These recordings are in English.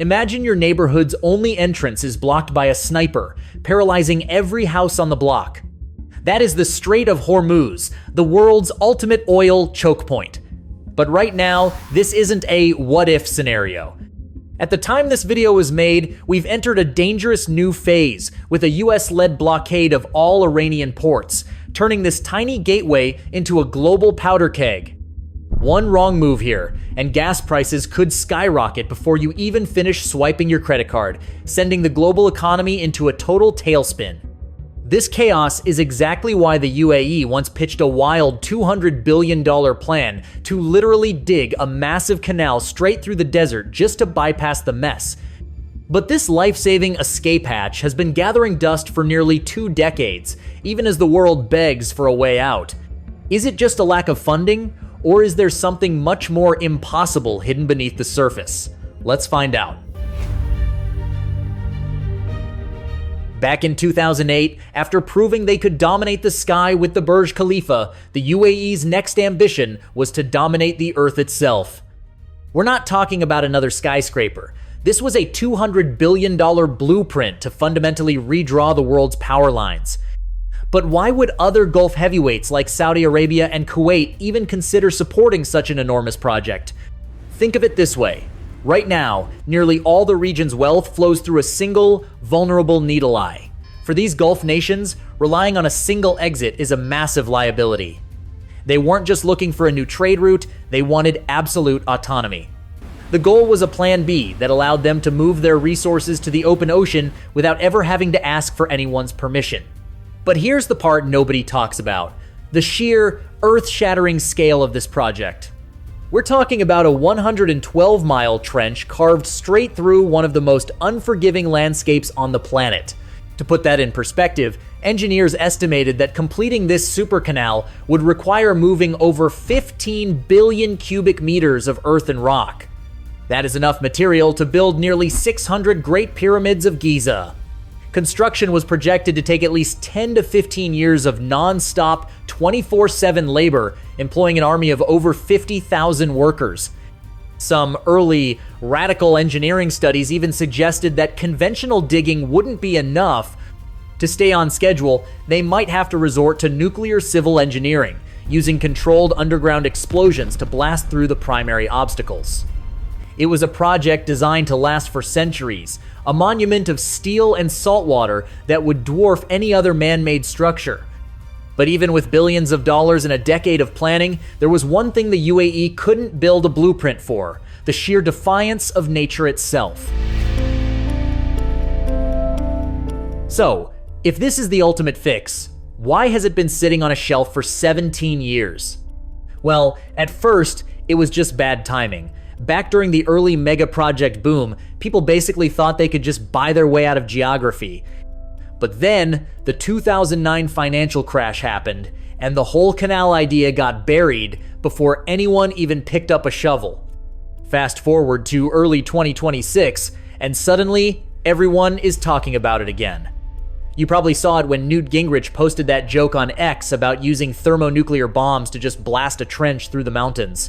Imagine your neighborhood's only entrance is blocked by a sniper, paralyzing every house on the block. That is the Strait of Hormuz, the world's ultimate oil choke point. But right now, this isn't a what-if scenario. At the time this video was made, we've entered a dangerous new phase with a US-led blockade of all Iranian ports, turning this tiny gateway into a global powder keg. One wrong move here, and gas prices could skyrocket before you even finish swiping your credit card, sending the global economy into a total tailspin. This chaos is exactly why the UAE once pitched a wild $200 billion plan to literally dig a massive canal straight through the desert just to bypass the mess. But this life-saving escape hatch has been gathering dust for nearly 2 decades, even as the world begs for a way out. Is it just a lack of funding, or is there something much more impossible hidden beneath the surface? Let's find out. Back in 2008, after proving they could dominate the sky with the Burj Khalifa, the UAE's next ambition was to dominate the Earth itself. We're not talking about another skyscraper. This was a $200 billion blueprint to fundamentally redraw the world's power lines. But why would other Gulf heavyweights like Saudi Arabia and Kuwait even consider supporting such an enormous project? Think of it this way. Right now, nearly all the region's wealth flows through a single, vulnerable needle eye. For these Gulf nations, relying on a single exit is a massive liability. They weren't just looking for a new trade route, they wanted absolute autonomy. The goal was a plan B that allowed them to move their resources to the open ocean without ever having to ask for anyone's permission. But here's the part nobody talks about: the sheer, earth-shattering scale of this project. We're talking about a 112-mile trench carved straight through one of the most unforgiving landscapes on the planet. To put that in perspective, engineers estimated that completing this super canal would require moving over 15 billion cubic meters of earth and rock. That is enough material to build nearly 600 Great Pyramids of Giza. Construction was projected to take at least 10 to 15 years of non-stop, 24/7 labor, employing an army of over 50,000 workers. Some early, radical engineering studies even suggested that conventional digging wouldn't be enough. To stay on schedule, they might have to resort to nuclear civil engineering, using controlled underground explosions to blast through the primary obstacles. It was a project designed to last for centuries, a monument of steel and salt water that would dwarf any other man-made structure. But even with billions of dollars and a decade of planning, there was one thing the UAE couldn't build a blueprint for: the sheer defiance of nature itself. So, if this is the ultimate fix, why has it been sitting on a shelf for 17 years? Well, at first, it was just bad timing. Back during the early mega project boom, people basically thought they could just buy their way out of geography. But then, the 2009 financial crash happened, and the whole canal idea got buried before anyone even picked up a shovel. Fast forward to early 2026, and suddenly, everyone is talking about it again. You probably saw it when Newt Gingrich posted that joke on X about using thermonuclear bombs to just blast a trench through the mountains.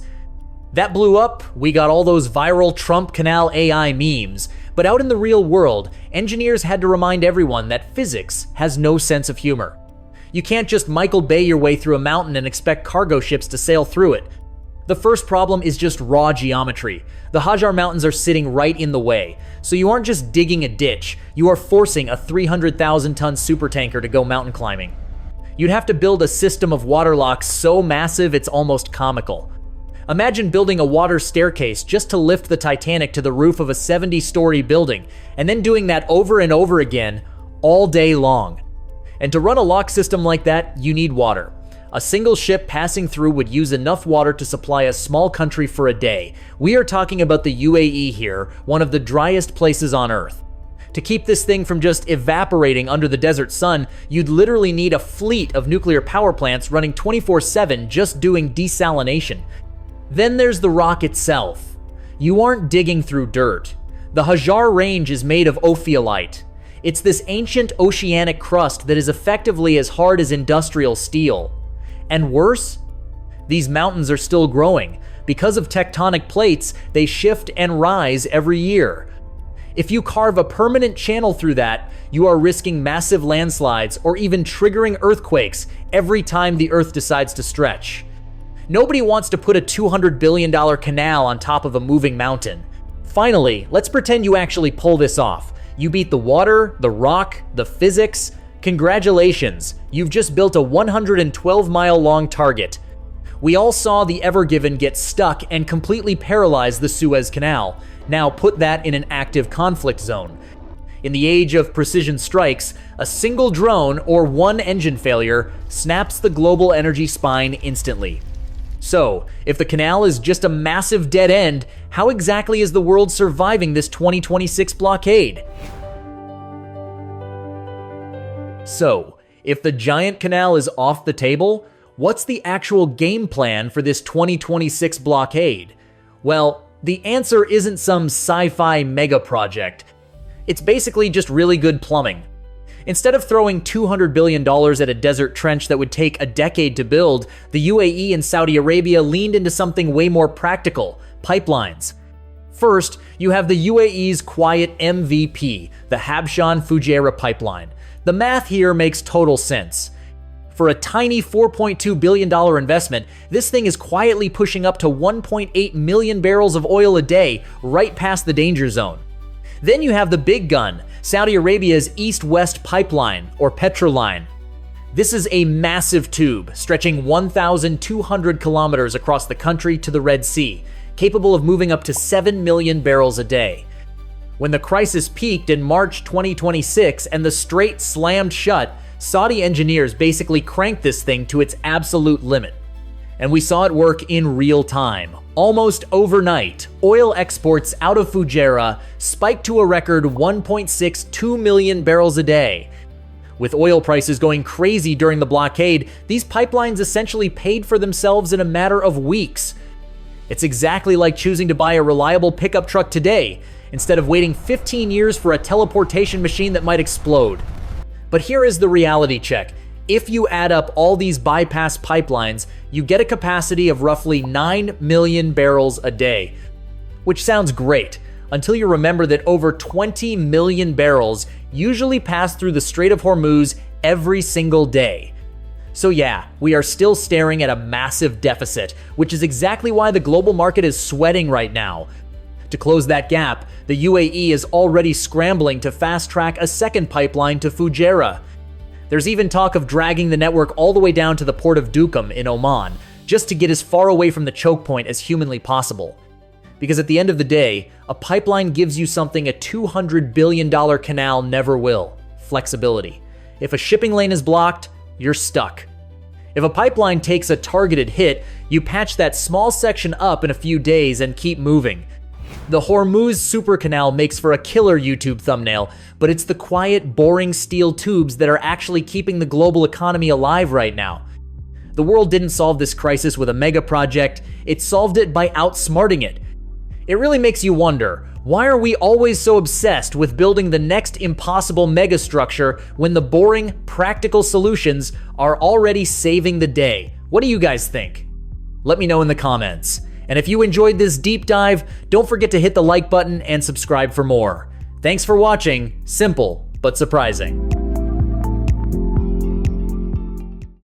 That blew up, we got all those viral Trump Canal AI memes, but out in the real world, engineers had to remind everyone that physics has no sense of humor. You can't just Michael Bay your way through a mountain and expect cargo ships to sail through it. The first problem is just raw geometry. The Hajar Mountains are sitting right in the way, so you aren't just digging a ditch, you are forcing a 300,000-ton supertanker to go mountain climbing. You'd have to build a system of water locks so massive it's almost comical. Imagine building a water staircase just to lift the Titanic to the roof of a 70-story building, and then doing that over and over again, all day long. And to run a lock system like that, you need water. A single ship passing through would use enough water to supply a small country for a day. We are talking about the UAE here, one of the driest places on Earth. To keep this thing from just evaporating under the desert sun, you'd literally need a fleet of nuclear power plants running 24/7 just doing desalination. Then there's the rock itself. You aren't digging through dirt. The Hajar Range is made of ophiolite. It's this ancient oceanic crust that is effectively as hard as industrial steel. And worse, these mountains are still growing. Because of tectonic plates, they shift and rise every year. If you carve a permanent channel through that, you are risking massive landslides or even triggering earthquakes every time the Earth decides to stretch. Nobody wants to put a $200 billion canal on top of a moving mountain. Finally, let's pretend you actually pull this off. You beat the water, the rock, the physics. Congratulations, you've just built a 112-mile-long target. We all saw the Ever Given get stuck and completely paralyze the Suez Canal. Now put that in an active conflict zone. In the age of precision strikes, a single drone or one engine failure snaps the global energy spine instantly. So, if the canal is just a massive dead end, how exactly is the world surviving this 2026 blockade? So, if the giant canal is off the table, what's the actual game plan for this 2026 blockade? Well, the answer isn't some sci-fi mega project. It's basically just really good plumbing. Instead of throwing $200 billion at a desert trench that would take a decade to build, the UAE and Saudi Arabia leaned into something way more practical: pipelines. First, you have the UAE's quiet MVP, the Habshan-Fujairah pipeline. The math here makes total sense. For a tiny $4.2 billion investment, this thing is quietly pushing up to 1.8 million barrels of oil a day, right past the danger zone. Then you have the big gun, Saudi Arabia's East-West Pipeline, or Petroline. This is a massive tube, stretching 1,200 kilometers across the country to the Red Sea, capable of moving up to 7 million barrels a day. When the crisis peaked in March 2026 and the strait slammed shut, Saudi engineers basically cranked this thing to its absolute limit. And we saw it work in real time. Almost overnight, oil exports out of Fujairah spiked to a record 1.62 million barrels a day. With oil prices going crazy during the blockade, these pipelines essentially paid for themselves in a matter of weeks. It's exactly like choosing to buy a reliable pickup truck today, instead of waiting 15 years for a teleportation machine that might explode. But here is the reality check. If you add up all these bypass pipelines, you get a capacity of roughly 9 million barrels a day. Which sounds great, until you remember that over 20 million barrels usually pass through the Strait of Hormuz every single day. So yeah, we are still staring at a massive deficit, which is exactly why the global market is sweating right now. To close that gap, the UAE is already scrambling to fast-track a second pipeline to Fujairah. There's even talk of dragging the network all the way down to the port of Duqm in Oman, just to get as far away from the choke point as humanly possible. Because at the end of the day, a pipeline gives you something a $200 billion canal never will: flexibility. If a shipping lane is blocked, you're stuck. If a pipeline takes a targeted hit, you patch that small section up in a few days and keep moving. The Hormuz Super Canal makes for a killer YouTube thumbnail, but it's the quiet, boring steel tubes that are actually keeping the global economy alive right now. The world didn't solve this crisis with a mega project, it solved it by outsmarting it. It really makes you wonder, why are we always so obsessed with building the next impossible megastructure when the boring, practical solutions are already saving the day? What do you guys think? Let me know in the comments. And if you enjoyed this deep dive, don't forget to hit the like button and subscribe for more. Thanks for watching. Simple but surprising.